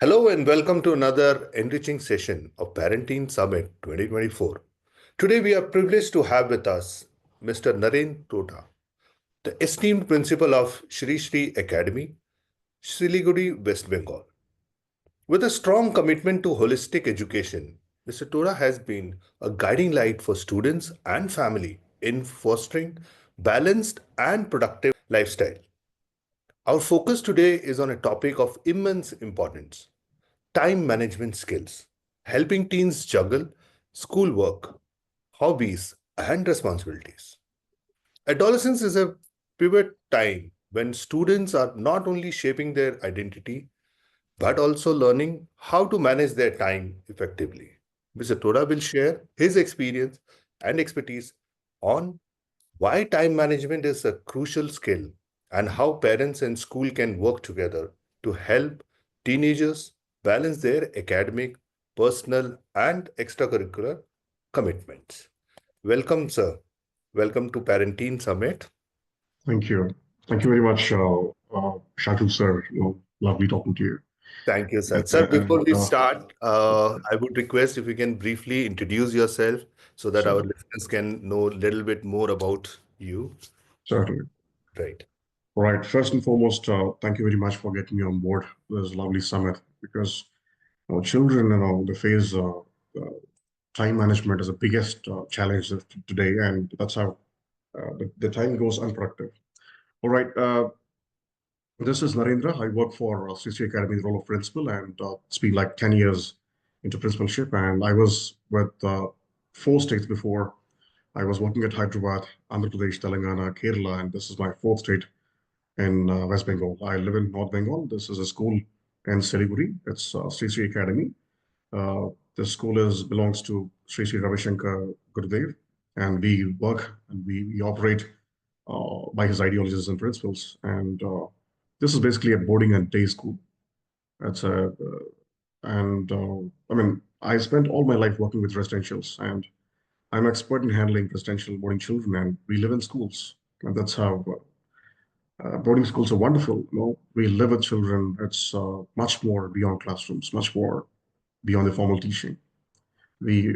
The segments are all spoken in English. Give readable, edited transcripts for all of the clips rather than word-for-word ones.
Hello and welcome to another enriching session of Parenting Summit 2024. Today we are privileged to have with us Mr. Narendra Thota, the esteemed principal of Shri Shri Academy, Siliguri, West Bengal. With a strong commitment to holistic education, Mr. Thota has been a guiding light for students and family in fostering balanced and productive lifestyle. Our focus today is on a topic of immense importance: time management skills, helping teens juggle schoolwork, hobbies, and responsibilities. Adolescence is a pivot time when students are not only shaping their identity but also learning how to manage their time effectively. Mr. Tora will share his experience and expertise on why time management is a crucial skill and how parents and school can work together to help teenagers balance their academic, personal, and extracurricular commitments. Welcome, sir. Welcome to Parenting Summit. Thank you. Thank you very much, Shatu sir. Lovely talking to you. Thank you, sir. Sir, before And we start, I would request if you can briefly introduce yourself so that our so, listeners can know a little bit more about you. certainly. Right. All right. First and foremost, thank you very much for getting me on board this lovely summit because children, they face time management as the biggest challenge of today, and that's how the time goes unproductive. All right. This is Narendra. I work for CC Academy, the role of principal, and it's been like 10 years into principalship. And I was with four states before. I was working at Hyderabad, Andhra Pradesh, Telangana, Kerala, and this is my fourth state in West Bengal. I live in North Bengal. This is a school in Siliguri. It's Sri Academy. This school belongs to Sri Sri Ravi Shankar Gurudev, and we work and we operate by his ideologies and principles. And this is basically a boarding and day school. That's a and I mean I spent all my life working with residentials, and I'm expert in handling residential boarding children, and we live in schools, and that's how boarding schools are wonderful. We live with children. It's much more beyond classrooms, much more beyond the formal teaching. We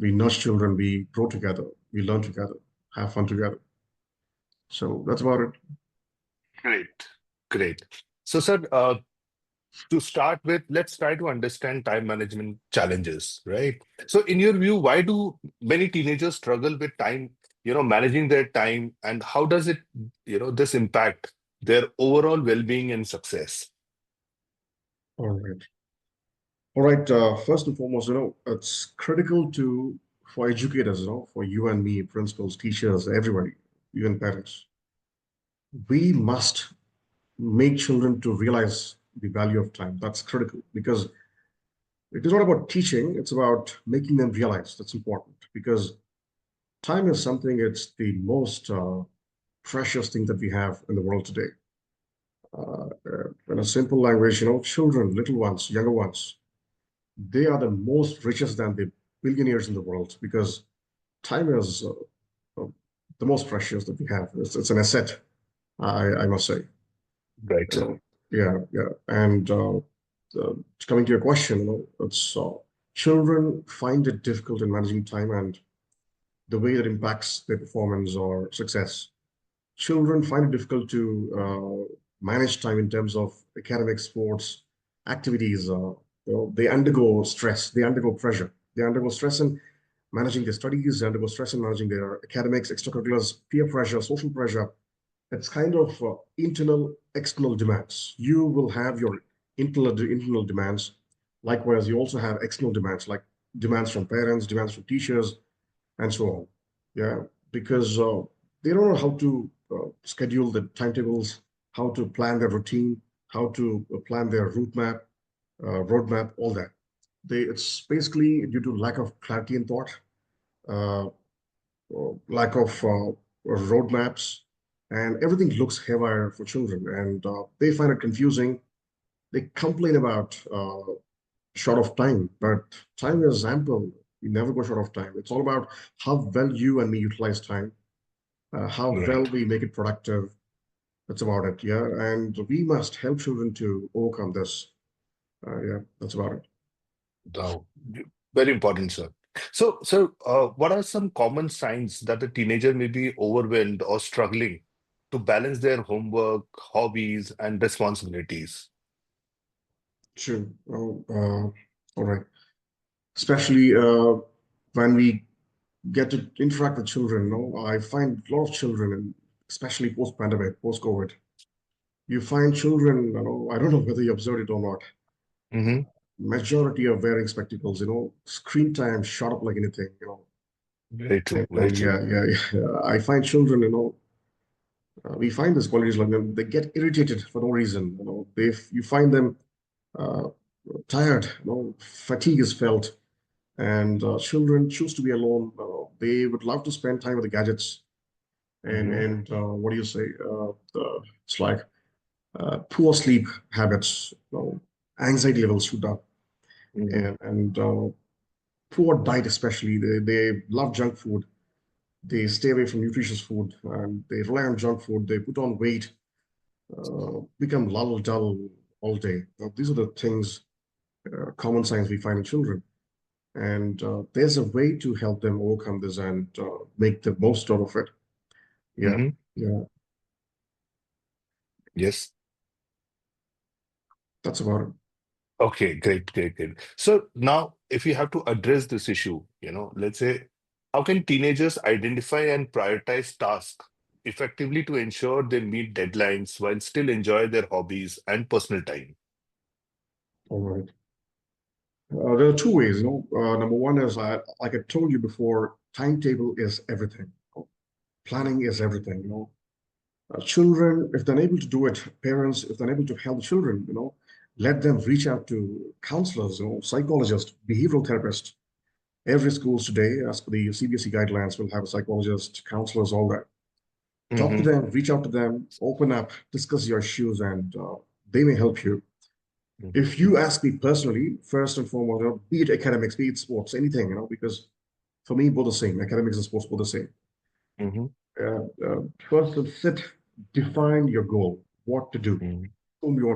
we nurture children, we grow together, we learn together, have fun together. So that's about it. Great. Great. So, sir, to start with, let's try to understand time management challenges, right? So, in your view, why do many teenagers struggle with time, managing their time, and how does it, this impact their overall well-being and success? All right. All right. First and foremost, it's critical for educators, for you and me, principals, teachers, everybody, even parents. We must make children to realize the value of time. That's critical because it is not about teaching, it's about making them realize that's important because time is something, it's the most precious thing that we have in the world today. In a simple language, children, little ones, younger ones, they are the most richest than the billionaires in the world because time is uh, the most precious that we have. It's an asset, I must say. Right, sir. Uh, yeah, yeah. And coming to your question, it's children find it difficult in managing time and the way that impacts their performance or success. Children find it difficult to manage time in terms of academic sports activities. They undergo stress, they undergo pressure, they undergo stress in managing their studies, they undergo stress in managing their academics, extracurriculars, peer pressure, social pressure. It's kind of internal, external demands. You will have your internal demands. Likewise, you also have external demands, like demands from parents, demands from teachers, and so on. Yeah, because they don't know how to schedule the timetables, how to plan their routine, how to plan their roadmap, all that. It's basically due to lack of clarity in thought, uh, lack of roadmaps, and everything looks haywire for children, and they find it confusing. They complain about short of time, but time is ample. We never go short of time. It's all about how well you and me utilize time, how well Right. we make it productive. That's about it, yeah. And we must help children to overcome this. Yeah, that's about it. Wow. Very important, sir. What are some common signs that the teenager may be overwhelmed or struggling to balance their homework, hobbies, and responsibilities? True. Oh, all right. Especially when we get to interact with children. I find a lot of children, and especially post-pandemic, post-COVID, you find children. I don't know whether you observed it or not. Mm-hmm. Majority are wearing spectacles. Screen time shot up like anything. Very true. Very And true. yeah. I find children. We find these qualities like them. They get irritated for no reason. You find them uh, tired. Fatigue is felt, and children choose to be alone. They would love to spend time with the gadgets. Mm-hmm. And what do you say? It's like poor sleep habits, anxiety levels shoot up, Mm-hmm. and poor diet especially. They love junk food. They stay away from nutritious food, and they rely on junk food. They put on weight, become dull all day. These are the things, common signs we find in children. And there's a way to help them overcome this and make the most out of it. Yeah, Mm-hmm. yeah, Yes. that's about it. Okay, great, great, great. So now, if you have to address this issue, let's say, how can teenagers identify and prioritize tasks effectively to ensure they meet deadlines while still enjoy their hobbies and personal time? All right. There are two ways. Number one is, like I told you before, timetable is everything. Planning is everything. Children, if they're able to do it, parents, if they're able to help children, let them reach out to counselors, psychologists, behavioral therapists. Every schools today, as per the CBSE guidelines, will have a psychologist, counselors, all that. Talk to Mm-hmm. them, reach out to them, open up, discuss your issues, and they may help you. Mm-hmm. If you ask me personally, first and foremost, be it academics, be it sports, anything, because for me, both the same. Academics and sports, both the same. Mm-hmm. First, sit, define your goal, what to do, Mm-hmm. whom you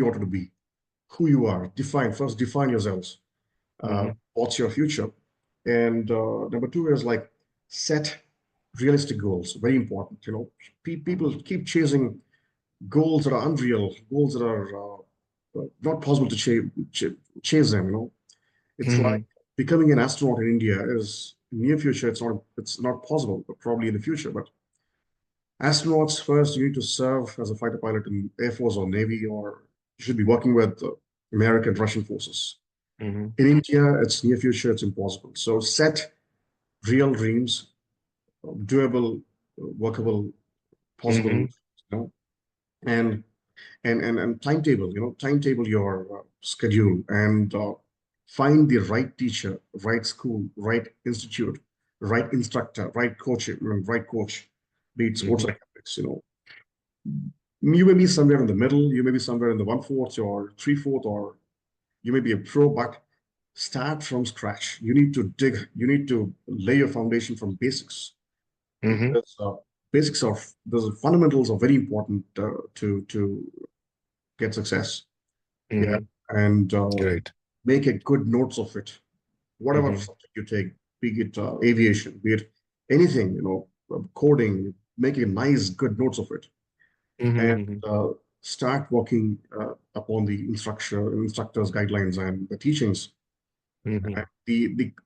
want to be, who you are. Define yourselves. Mm-hmm. What's your future? And number two is like set realistic goals. Very important. People keep chasing goals that are unreal, goals that are not possible to chase them. It's like Mm-hmm. becoming an astronaut in India is near future. It's not possible, but probably in the future. But astronauts first, you need to serve as a fighter pilot in Air Force or Navy, or you should be working with American, Russian forces. Mm-hmm. In India, it's near future. It's impossible. So set real dreams, doable, workable, possible, Mm-hmm. and timetable your schedule and find the right teacher, right school, right institute, right instructor, right coach, be it sports Mm-hmm. or academics. You may be somewhere in the middle, you may be somewhere in the 1/4 or 3/4, or you may be a pro, but start from scratch. You need to dig, you need to lay your foundation from basics, Mm-hmm. because basics of the fundamentals are very important to get success. Yeah, Mm-hmm. and Great. make a good notes of it. Whatever Mm-hmm. subject you take, be it aviation, be it anything, coding, make a nice, good notes of it, and Mm-hmm. start working upon the instructors' guidelines and the teachings. Mm-hmm. And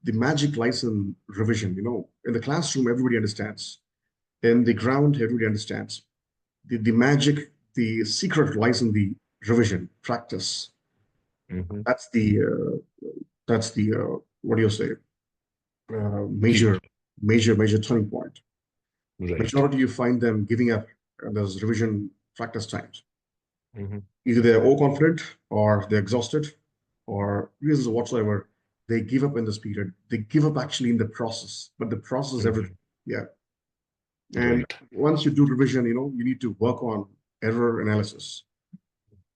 the magic lies in revision. In the classroom, everybody understands. In the ground, everybody understands. The magic, the secret lies in the revision, practice. Mm-hmm. That's the what do you say? Key. Major turning point. Right. Majority you find them giving up those revision practice times. Mm-hmm. Either they're overconfident or they're exhausted or reasons whatsoever. They give up in this period. They give up actually in the process, but the process is Mm-hmm. everything. Yeah. And Right. once you do revision, you need to work on error analysis,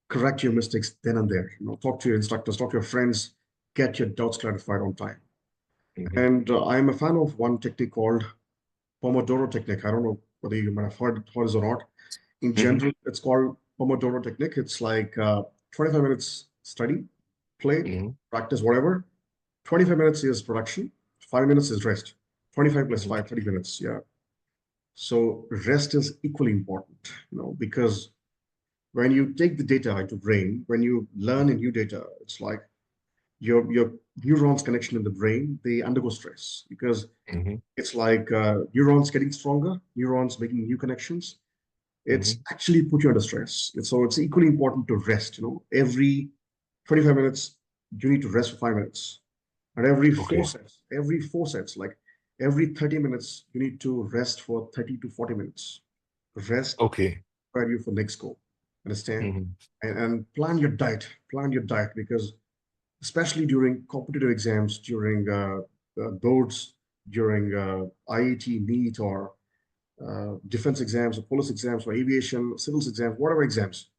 correct your mistakes then and there. Talk to your instructors, talk to your friends, get your doubts clarified on time. Mm-hmm. And I'm a fan of one technique called Pomodoro technique. I don't know whether you might have heard this or not. In Mm-hmm. general, it's called Pomodoro technique. It's like 25 minutes study, play, Mhm. practice, whatever. 25 minutes is production, 5 minutes is rest. 25 plus Mhm. 5, 30 minutes. Yeah. So rest is equally important, because when you take the data into brain, when you learn a new data, it's like your neurons connection in the brain, they undergo stress because Mhm. it's like neurons getting stronger, neurons making new connections. It's Mhm. actually put you under stress. So it's equally important to rest. Every 25 minutes, you need to rest for 5 minutes. And Okay. every 4 sets, like every 30 minutes, you need to rest for 30 to 40 minutes. Rest, Okay. prepare you for next goal. Understand? Mhm. And plan your diet because especially during competitive exams, during boards, during IET, NEET, or defense exams, or police exams, or aviation, civils exams, whatever exams,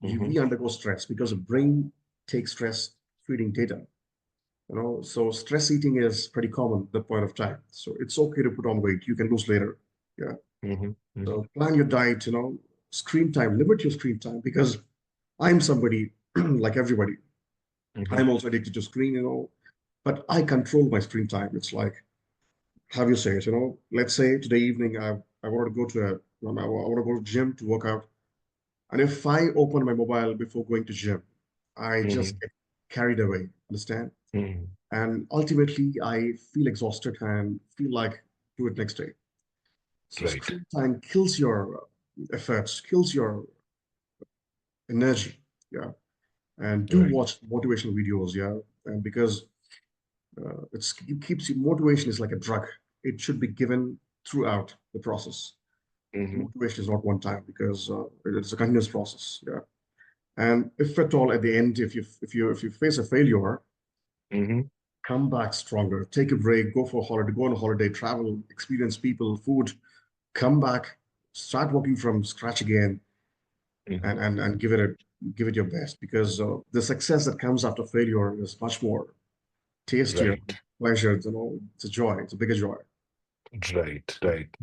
Mhm. we undergo stress because the brain takes stress feeding data. So stress eating is pretty common at that point of time. So it's okay to put on weight. You can lose later. Yeah. Mhm. Mhm. So plan your diet. Screen time. Limit your screen time because I'm somebody like everybody. Mhm. I'm also addicted to screen. But I control my screen time. It's like, how you say it, let's say today evening I want to go to I want to go to gym to work out. And if I open my mobile before going to gym, I just Mhm. get carried away, understand? Mhm. And ultimately I feel exhausted and feel like do it next day. So Right. screen time kills your efforts, kills your energy. Yeah. And do Right. watch motivational videos. Yeah. And because it keeps you, motivation is like a drug. It should be given throughout the process. Mhm. Motivation is not one time because it's a continuous process. Yeah. And if at all at the end, if you face a failure, Mhm. come back stronger. Take a break, go for a holiday, go on a holiday, travel, experience people, food, come back, start working from scratch again, Mhm. and give it your best because the success that comes after failure is much more tastier, Right. pleasure. It's a joy. It's a bigger joy. Right. Right.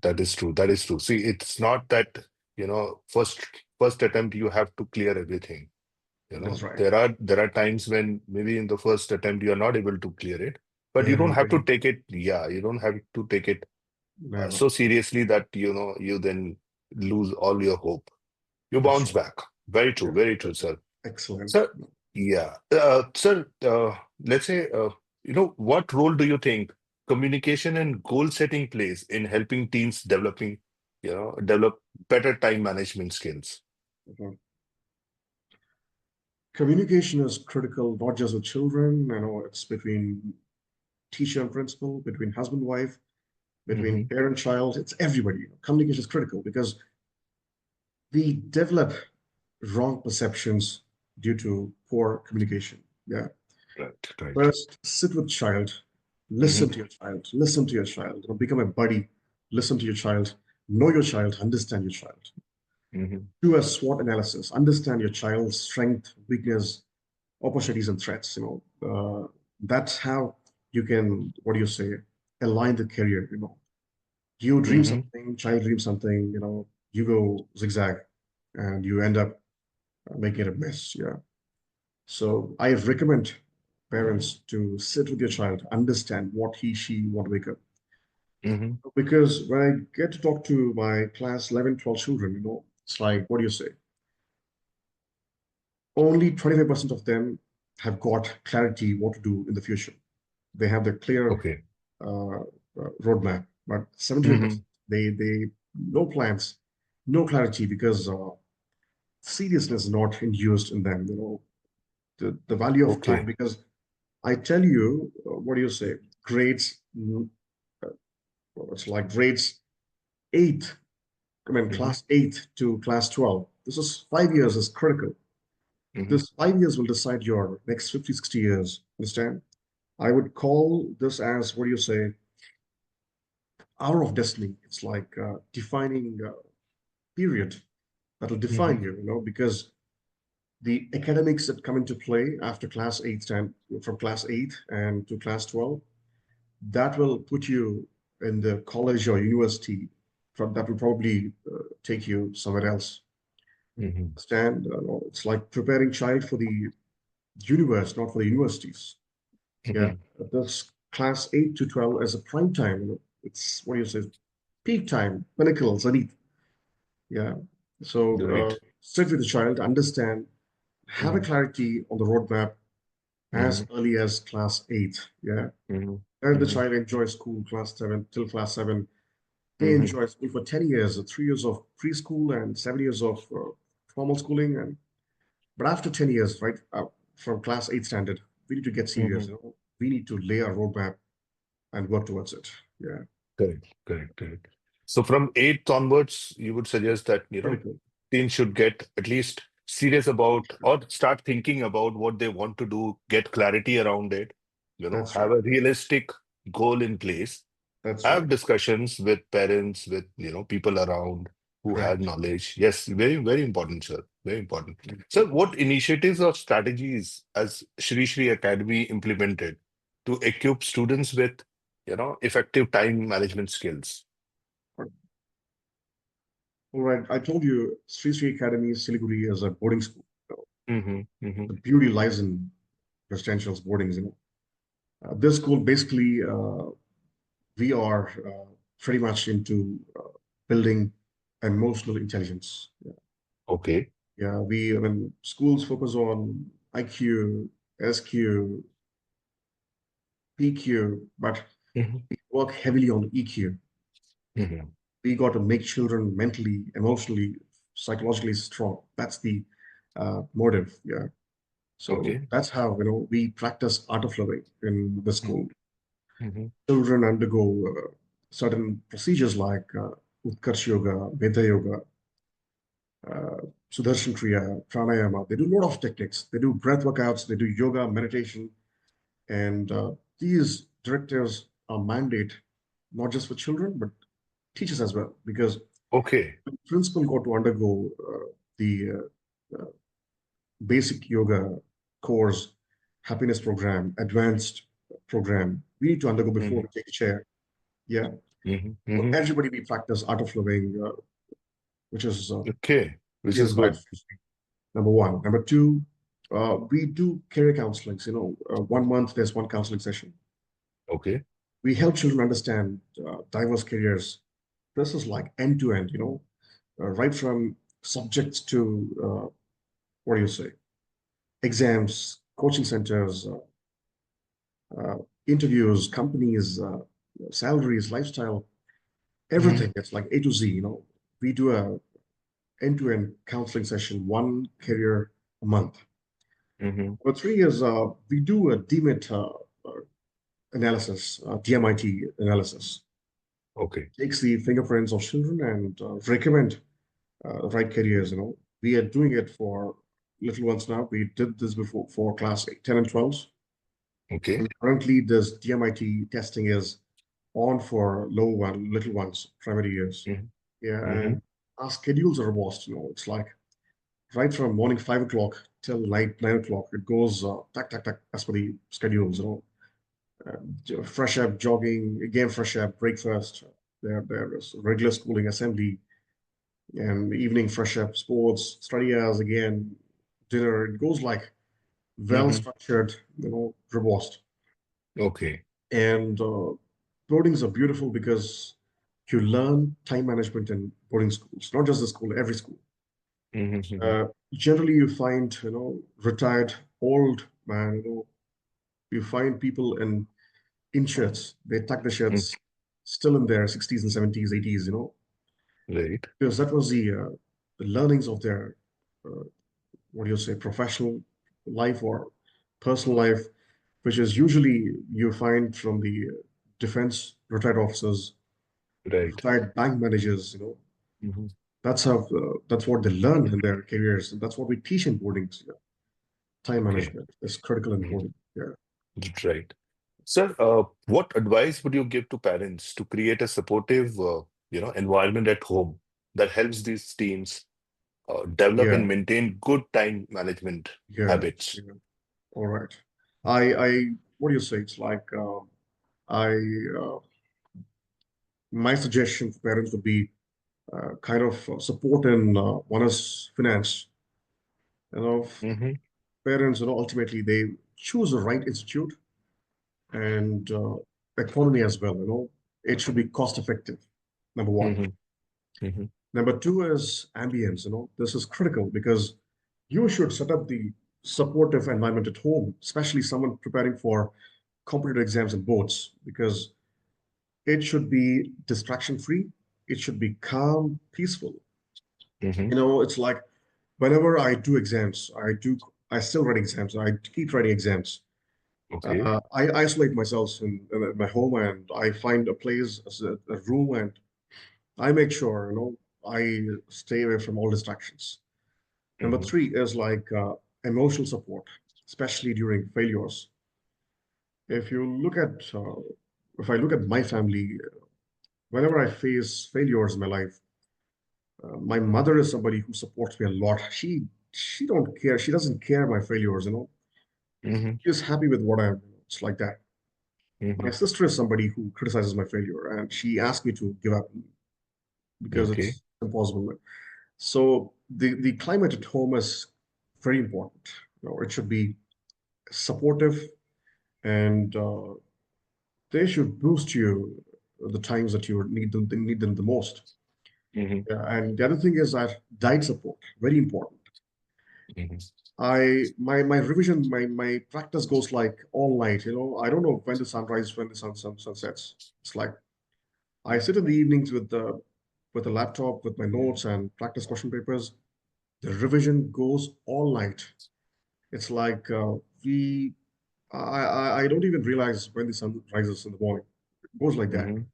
That is true. That is true. See, it's not that, first attempt you have to clear everything. That's right. There are times when maybe in the first attempt you are not able to clear it, but you don't have to Everything, take it, yeah, you don't have to take it never. so seriously that you then lose all your hope. You That's bounce true. back. Very true, Yeah, very true, that's sir. excellent. Sir, yeah. Sir, let's say, what role do you think communication and goal setting plays in helping teams develop better time management skills? Mhm. Communication is critical, not just with children. It's between teacher and principal, between husband, wife, between Hmm. parent, child. It's everybody. Communication is critical because we develop wrong perceptions due to poor communication. Yeah. Right, right. First, sit with child, Hmm. listen to your child, listen to your child. Become a buddy, listen to your child, know your child, understand your child. Hmm. Do a SWOT analysis, understand your child's strength, weakness, opportunities, and threats. That's how you can, what do you say, align the career. You dream Hmm. something, child dreams something, you go zigzag and you end up making it a mess. Yeah. So I recommend parents to sit with your child, understand what he, she want to wake up. Hmm. Because when I get to talk to my class 11, 12 children, it's like, what do you say? Only 25% of them have got clarity what to do in the future. They have the clear Okay. roadmap, but 75%, Hmm. they no plans, no clarity because seriousness is not induced in them. The value of time Okay. because I tell you, what do you say? Grades, it's like grades eight, I mean, Hmm. class eight to class 12. This is 5 years is critical. Hmm. This 5 years will decide your next 50, 60 years. Understand? I would call this as, what do you say, hour of destiny. It's like defining period that will Hmm. define you, because the academics that come into play after class eight, and from class eight and to class 12, that will put you in the college or university from that will probably take you somewhere else. Hmm. Stand, it's like preparing child for the universe, not for the universities. Yeah, Mhm. this class 8 to 12 as a prime time. It's what do you say? Peak time, pinnacle, zenith. Yeah. So Right. sit with the child, understand, have a Mhm. clarity on the roadmap as Mhm. early as class 8. Yeah. Mhm. Let the Mhm. child enjoy school class 7 till class 7. They Mhm. enjoy school for 10 years, 3 years of preschool and 7 years of formal schooling. And but after 10 years, right, from class 8 standard, we need to get serious. Mhm. You know, we need to lay a roadmap and work towards it. Yeah. Correct. Correct. Correct. So from eighth onwards, you would suggest that, Critical. teens should get at least serious about or start thinking about what they want to do, get clarity around it, That's have right. a realistic goal in place, That's have right. discussions with parents, with people around who have Correct. knowledge. Yes, very, very important, sir. Very important. Mm. Sir, what initiatives or strategies has Shri Shri Academy implemented to equip students with, effective time management skills? All right. I told you Sri Sri Academy Siliguri is a boarding school. Mm-hmm, mm-hmm. The beauty lies in residential boardings. This school basically we are pretty much into building emotional intelligence. Yeah. Okay. Yeah, when schools focus on IQ, SQ, PQ, but Mm-hmm, we work heavily on EQ. mm-hmm. We got to make children mentally, emotionally, psychologically strong. That's the motive. Yeah. So Okay. that's how we practice art of living in the school. Mm-hmm, Children undergo certain procedures like Utkarsh Yoga, Veda Yoga, uh, Sudarshan Kriya, Pranayama. They do a lot of techniques. They do breath workouts, they do yoga, meditation, and these directives are mandate not just for children but teachers as well. Because okay. the principal got to undergo the basic yoga course, happiness program, advanced program. We need to undergo before Mm-hmm, we take a chair. Yeah. mm-hmm, For mm-hmm. everybody, we practice art of living, which is Okay. Which is is by good. number one. Number two, we do career counselings. 1 month there's one counseling session. Okay. We help children understand diverse careers. This is like end to end. Right from subjects to what do you say, exams, coaching centers, uh, interviews, companies, salaries, lifestyle, Mm-hmm, everything. It's like A to Z. We do a end-to-end counseling session, one career a month. mm-hmm. For 3 years, we do a DMIT analysis, DMIT analysis. Okay. Takes the fingerprints of children and recommend right careers. We are doing it for little ones now. We did this before for class 8, 10 and 12. Okay. And currently, this DMIT testing is on for little ones, primary years. Mm-hmm, Yeah, mm-hmm. and our schedules are robust. It's like right from morning 5 o'clock till night 9 o'clock. It goes tack tack tack as per the schedules. Fresh up, jogging, again fresh up, breakfast. There is regular schooling, assembly, and evening fresh up, sports, study hours again, dinner. It goes like well Mm-hmm. structured, robust. Okay. And boardings are beautiful because you learn time management in boarding schools, not just the school, every school. Mm-hmm. Generally, you find, retired old man, you find people in shirts. They tuck the Mm. shirts still in their 60s and 70s, 80s, Right. because that was the learnings of their, uh, what do you say, professional life or personal life, which is usually you find from the defense retired officers, Right. retired bank managers, Mm-hmm. that's what they learn in their careers. And that's what we teach in boardings. Time Okay. management is critical and Mhm. important. Yeah. Right. Sir, what advice would you give to parents to create a supportive, environment at home that helps these teens develop Yeah. and maintain good time management Yeah. habits? Yeah. All right. I what do you say? It's like I uh, my suggestion for parents would be kind of support in one is finance. You know, Mm-hmm. parents, ultimately they choose the right institute and economy as well. It should be cost effective. Number one. Mhm. Mhm. Number two is ambience. This is critical because you should set up the supportive environment at home, especially someone preparing for competitive exams and boards, because it should be distraction free. It should be calm, peaceful. Mhm. It's like whenever I do exams, I still write exams. I keep writing exams. Okay. I isolate myself in my home and I find a place, a room, and I make sure, I stay away from all distractions. Number Mhm. three is like emotional support, especially during failures. If you look at, if I look at my family, whenever I face failures in my life, my mother is somebody who supports me a lot. She don't care. She doesn't care my failures. Mhm. She's happy with what I am. It's like that. My Mhm. sister is somebody who criticizes my failure, and she asked me to give up because Okay. it's impossible. So the climate at home is very important. It should be supportive and they should boost you the times that you need them the most. Mhm. Yeah, and the other thing is that diet support, very important. Mhm. My revision, my practice goes like all night. I don't know when the sun rises, when the sun sets. It's like I sit in the evenings with the laptop, with my notes and practice question papers. The revision goes all night. It's like I don't even realize when the sun rises in the morning. It goes like that. Mhm.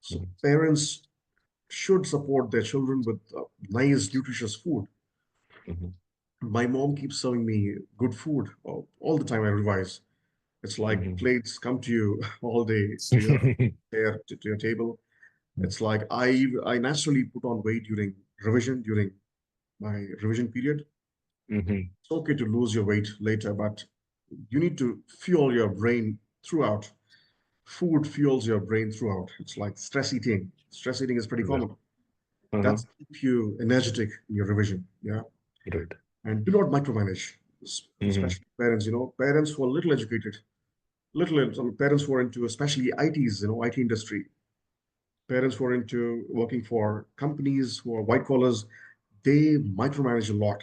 So Mhm. parents should support their children with nice, nutritious food. Mhm. My mom keeps serving me good food all the time I revise. It's like Mhm. plates come to you all day to your to your table. It's like I naturally put on weight during my revision period. Mhm. It's okay to lose your weight later, but you need to fuel your brain throughout. Food fuels your brain throughout. It's like stress eating. Stress eating is pretty Yeah. common. Uh-huh. That's keep you energetic in your revision. Yeah. Right. And do not micromanage, Mhm. especially parents, parents who are little educated, some parents who are into especially ITs, IT industry, parents who are into working for companies who are white collars, they micromanage a lot.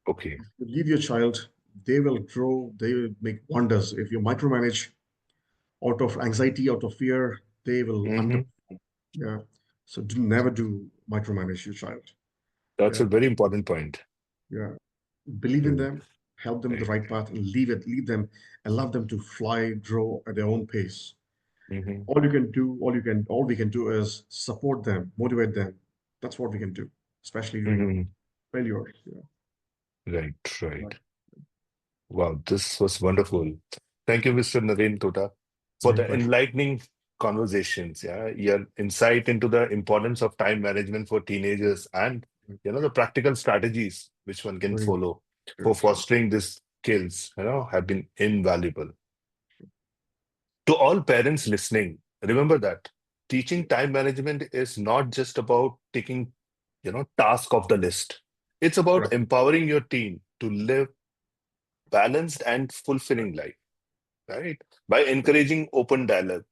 Okay. You leave your child, they will grow, they will make wonders. If you micromanage out of anxiety, out of fear, they will under, Mhm. yeah. So never do micromanage your child. That's Yeah, a very important point. yeah. Believe in Right. them, help them the Right. right path, and leave them, allow them to fly, grow at their own pace. Mhm. All we can do is support them, motivate them. That's what we can do, especially during Mhm. failures. Yeah. Right. Right. Right. Wow, this was wonderful. Thank you, Mr. Naren Tota, for My the pleasure. enlightening conversations. Yeah, your insight into the importance of time management for teenagers and the practical strategies which one can Very follow for sure, sure. fostering these skills, have been invaluable. To all parents listening, remember that teaching time management is not just about taking, task off the list. It's about Right. empowering your teen to live balanced and fulfilling life, right? By encouraging open dialogue,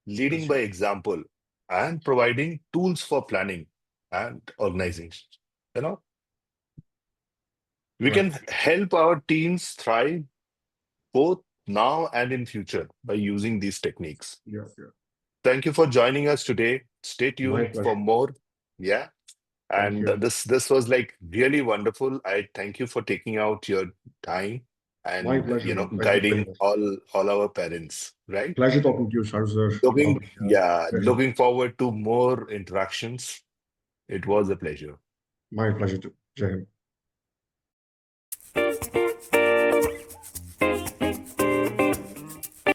leading That's by right. example, and providing tools for planning and organization. You know, we Right. can help our teens thrive both now and in future by using these techniques. Yeah, yeah. Thank you for joining us today. Stay My tuned for pleasure. more. Yeah. Thank And you. this was like really wonderful. I thank you for taking out your time My and pleasure, man. Thank you very guiding much. all our parents, right? Pleasure talking to you, Shah, sir. Lovely. Pleasure. Looking forward to more interactions. It was a pleasure. My pleasure too. Jai Hind.